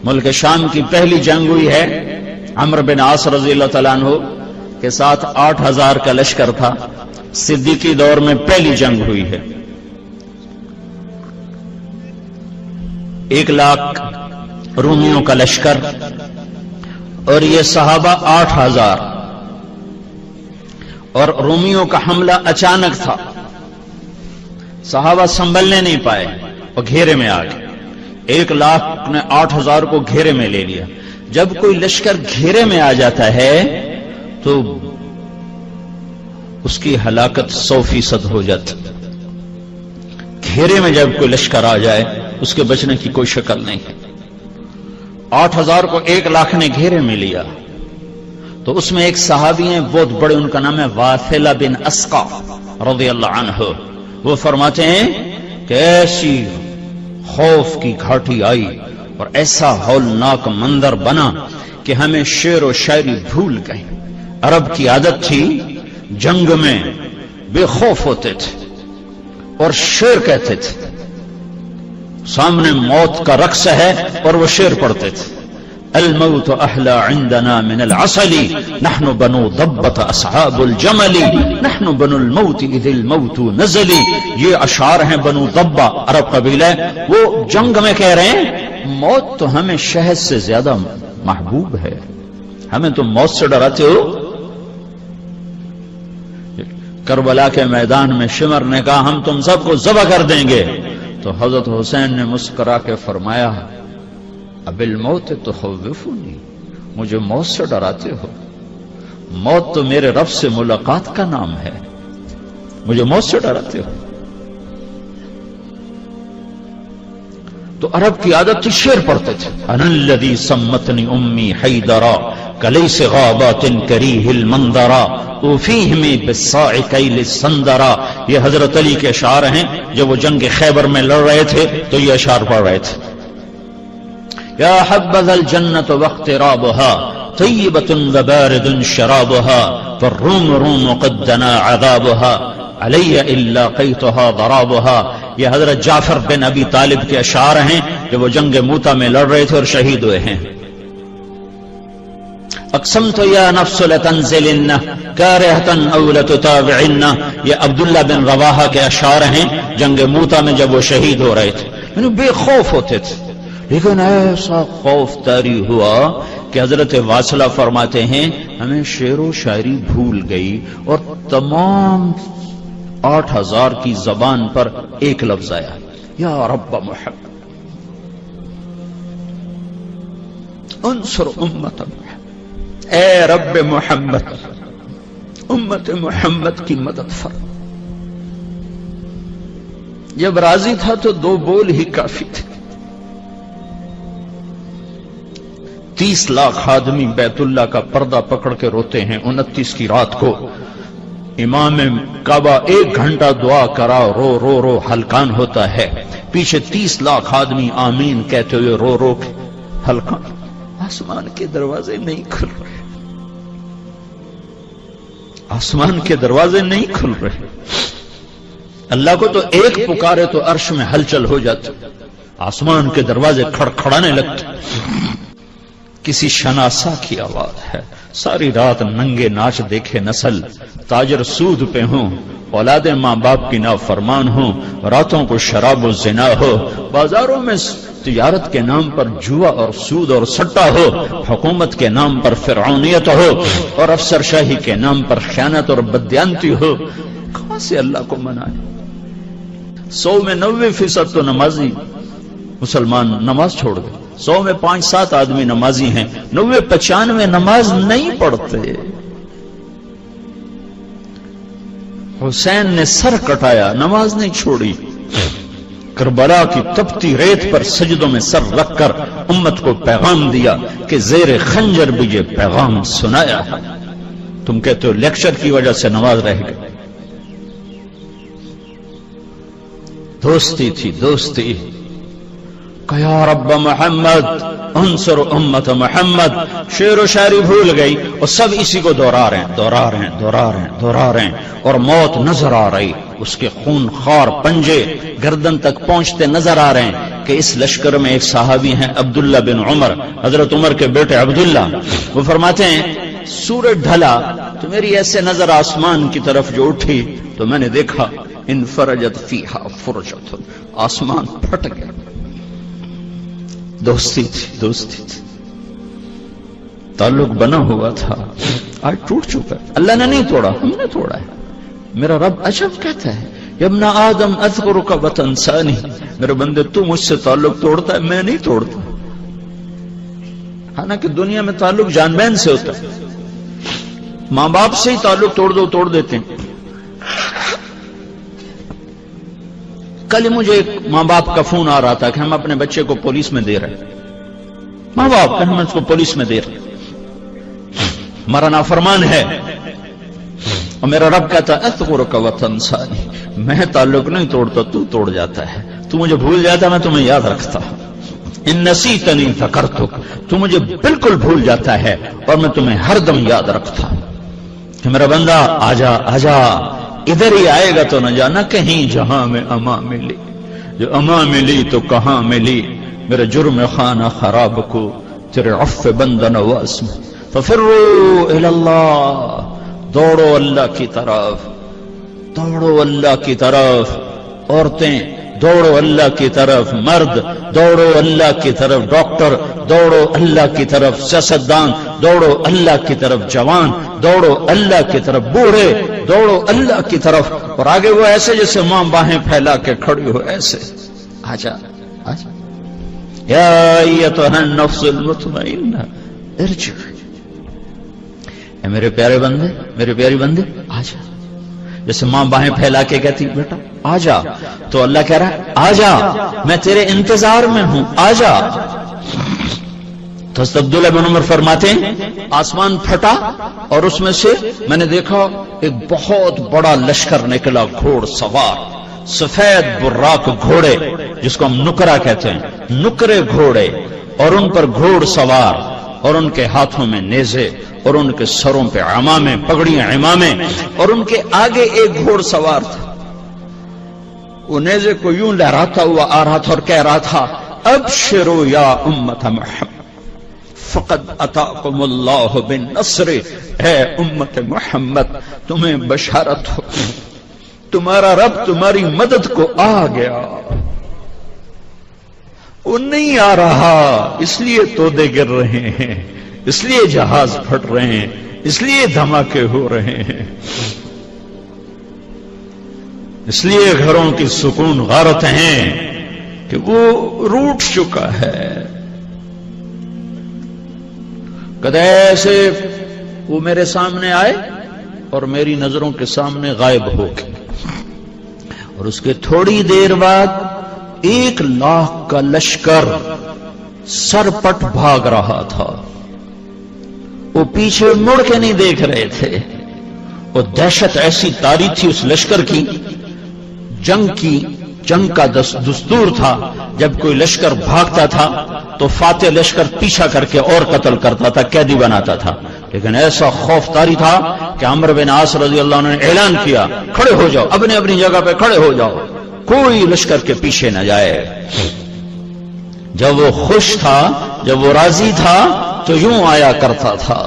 ملک شام کی پہلی جنگ ہوئی ہے عمرو بن عاص رضی اللہ تعالیٰ عنہ کے ساتھ 8000 کا لشکر تھا. صدیقی دور میں پہلی جنگ ہوئی ہے. 1,00,000 رومیوں کا لشکر اور یہ صحابہ 8000. اور رومیوں کا حملہ اچانک تھا, صحابہ سنبھلنے نہیں پائے اور گھیرے میں آ گئے. 1,00,000 نے 8000 کو گھیرے میں لے لیا. جب کوئی لشکر گھیرے میں آ جاتا ہے تو اس کی ہلاکت 100% ہو جاتی. گھیرے میں جب کوئی لشکر آ جائے اس کے بچنے کی کوئی شکل نہیں ہے. 8000 کو 1,00,000 نے گھیرے میں لیا تو اس میں ایک صحابی ہیں بہت بڑے, ان کا نام ہے واثلہ بن اسقا رضی اللہ عنہ. وہ فرماتے ہیں کہ ایسی خوف کی گھاٹی آئی اور ایسا ہولناک منظر بنا کہ ہمیں شعر و شاعری بھول گئے. عرب کی عادت تھی جنگ میں بے خوف ہوتے تھے اور شعر کہتے تھے. سامنے موت کا رقص ہے اور وہ شعر پڑھتے تھے. الموت احلى عندنا من العسل نحن بنو ضبة اصحاب الجمل نحن بنو الموت اذ الموت نزل. یہ اشعار ہیں بنو ضبہ, عرب قبیلہ. وہ جنگ میں کہہ رہے ہیں موت تو ہمیں شہد سے زیادہ محبوب ہے, ہمیں تو موت سے ڈراتے ہو. کربلا کے میدان میں شمر نے کہا ہم تم سب کو ذبح کر دیں گے, تو حضرت حسین نے مسکرا کے فرمایا اب الموت تخوفنی, مجھے موت سے ڈراتے ہو. موت تو میرے رب سے ملاقات کا نام ہے, مجھے موت سے ڈراتے ہو. تو عرب کی عادت تھی شعر پڑھتے تھے. انا الذی سمتنی امی حیدرا کلیس غابات کریہ المنظرا اوفیہم بالصاع کیل السندرا. یہ حضرت علی کے اشعار ہیں. جب وہ جنگ خیبر میں لڑ رہے تھے تو یہ اشعار پڑھ رہے تھے. یا حبذا الجنت واقترابها طیبۃ وبارد شرابها فالروم روم قد دنا عذابها علی الا قیتها ضرابها. یہ حضرت جعفر بن ابی طالب کے اشعار ہیں جو وہ جنگ موتا میں لڑ رہے تھے اور شہید ہوئے ہیں. اقسمت یا نفس لتنزلن کارہۃ او لتتابعن. یہ عبداللہ بن رواحہ کے اشعار ہیں جنگ موتا میں جب وہ شہید ہو رہے تھے. یعنی بے خوف ہوتے تھے, لیکن ایسا خوف طاری ہوا کہ حضرت واصلہ فرماتے ہیں ہمیں شعر و شاعری بھول گئی اور تمام 8000 کی زبان پر ایک لفظ آیا, یا رب محمد انصر امت محمد. اے رب محمد امت محمد کی مدد فرما. جب راضی تھا تو 2 بول ہی کافی تھے. 30 لاکھ آدمی بیت اللہ کا پردہ پکڑ کے روتے ہیں 29 کی رات کو. امام کعبہ 1 گھنٹہ دعا کرا, رو رو رو ہلکان ہوتا ہے. پیچھے 30 لاکھ آدمی آمین کہتے ہوئے رو رو کے ہلکان. آسمان کے دروازے نہیں کھل رہے, آسمان کے دروازے نہیں کھل رہے. اللہ کو تو ایک پکارے تو عرش میں ہلچل ہو جاتی, آسمان کے دروازے کھڑکھڑانے لگتے. کسی شناسا کی آواز ہے, ساری رات ننگے ناچ دیکھے نسل, تاجر سود پہ ہوں, اولاد ماں باپ کی نافرمان ہوں, راتوں کو شراب و زنا ہو, بازاروں میں تجارت کے نام پر جوا اور سود اور سٹا ہو, حکومت کے نام پر فرعونیت ہو اور افسر شاہی کے نام پر خیانت اور بددیانتی ہو. کہاں سے اللہ کو منائے؟ 100 میں 90% تو نمازی مسلمان نماز چھوڑ گئے. 100 میں 5-7 آدمی نمازی ہیں, 90-95 نماز نہیں پڑھتے. حسین نے سر کٹایا, نماز نہیں چھوڑی. کربلا کی تپتی ریت پر سجدوں میں سر رکھ کر امت کو پیغام دیا کہ زیر خنجر بھی یہ پیغام سنایا. تم کہتے ہو لیکچر کی وجہ سے نماز رہ گئی. دوستی تھی, دوستی. کہ یا رب محمد انصر امت محمد. شعر و شاعری بھول گئی اور سب اسی کو دہرا رہے ہیں, دہرا رہے ہیں, دہرا رہے ہیں, دہرا رہے ہیں. اور موت نظر آ رہی, اس کے خون خار پنجے گردن تک پہنچتے نظر آ رہے ہیں. کہ اس لشکر میں ایک صحابی ہیں عبداللہ بن عمر، حضرت عمر کے بیٹے عبداللہ، وہ فرماتے ہیں سورج ڈھلا تو میری ایسے نظر آسمان کی طرف جو اٹھی تو میں نے دیکھا انفرجت فیہا فرجت، آسمان پھٹ گیا۔ دوستی تھی، تعلق بنا ہوا تھا، آج ٹوٹ چکا ہے۔ اللہ نے نہیں توڑا، ہم نے توڑا ہے۔ میرا رب عجب کہتا ہے یا ابن آدم اذکرک وتنسانی، میرے بندے تو مجھ سے تعلق توڑتا ہے، میں نہیں توڑتا۔ حالانکہ دنیا میں تعلق جان بہن سے ہوتا ہے، ماں باپ سے ہی تعلق توڑ دیتے ہیں۔ کل مجھے ایک ماں باپ کا فون آ رہا تھا کہ ہم اپنے بچے کو پولیس میں دے رہے ہیں، ماں باپ کہ ہم اس کو پولیس میں دے رہے ہیں، ہمارا نافرمان ہے، اور میرا رب کہتا ہے اذکرک وتنسانی، میں تعلق نہیں توڑتا، تو توڑ جاتا ہے، تو مجھے بھول جاتا، میں تمہیں یاد رکھتا ہوں۔ ان نسیتنی ذکرتک، تو مجھے بالکل بھول جاتا ہے اور میں تمہیں ہر دم یاد رکھتا ہوں کہ میرا بندہ آجا آجا، ادھر ہی آئے گا تو نہ جانا کہیں جہاں میں اما ملی، جو اما ملی تو کہاں ملی، میرے جرم خانہ خراب کو تیرے عفو بندہ نواز میں، ففروا الی اللہ، دوڑو اللہ کی طرف، دوڑو اللہ کی طرف، عورتیں دوڑو اللہ کی طرف، مرد دوڑو اللہ کی طرف، ڈاکٹر دوڑو اللہ کی طرف، سیاستدان دوڑو اللہ کی طرف، جوان دوڑو اللہ کی طرف، بوڑھے دوڑو اللہ کی طرف، اور آگے وہ ایسے جیسے ماں باہیں پھیلا کے کھڑی ہو، ایسے آجا آجا یا ایتھا النفس المطمئنہ ارجع، اے میرے پیارے بندے، میرے پیاری بندے آجا، جیسے ماں باہیں پھیلا کے کہتی بیٹا آجا، تو اللہ کہہ رہا ہے آجا، میں تیرے انتظار میں ہوں، آجا۔ تو عبداللہ بن عمر فرماتے ہیں آسمان پھٹا اور اس میں سے میں نے دیکھا ایک بہت بڑا لشکر نکلا، گھوڑ سوار، سفید براق گھوڑے جس کو ہم نکرا کہتے ہیں، نکرے گھوڑے، اور ان پر گھوڑ سوار، اور ان کے ہاتھوں میں نیزے، اور ان کے سروں پہ عمامیں، پگڑیاں عمامیں، اور ان کے آگے ایک گھوڑ سوار تھا، وہ نیزے کو یوں لہراتا ہوا آ رہا تھا اور کہہ رہا تھا ابشروا یا امت محمد فقد اتاکم اللہ بالنصر، اے امت محمد تمہیں بشارت ہو، تمہارا رب تمہاری مدد کو آ گیا۔ وہ نہیں آ رہا اس لیے تودے گر رہے ہیں، اس لیے جہاز پھٹ رہے ہیں، اس لیے دھماکے ہو رہے ہیں، اس لیے گھروں کی سکون غارت ہیں کہ وہ روٹ چکا ہے۔ کدے ایسے وہ میرے سامنے آئے اور میری نظروں کے سامنے غائب ہو گئے، اور اس کے تھوڑی دیر بعد 1,00,000 کا لشکر سر پٹ بھاگ رہا تھا، وہ پیچھے مڑ کے نہیں دیکھ رہے تھے، وہ دہشت ایسی طاری تھی اس لشکر کی، جنگ کا دستور تھا جب کوئی لشکر بھاگتا تھا تو فاتح لشکر پیچھا کر کے اور قتل کرتا تھا، قیدی بناتا تھا، لیکن ایسا خوف طاری تھا کہ عمرو بن عاص رضی اللہ عنہ نے اعلان کیا کھڑے ہو جاؤ، اپنی اپنی جگہ پہ کھڑے ہو جاؤ، کوئی لشکر کے پیچھے نہ جائے۔ جب وہ خوش تھا، جب وہ راضی تھا تو یوں آیا کرتا تھا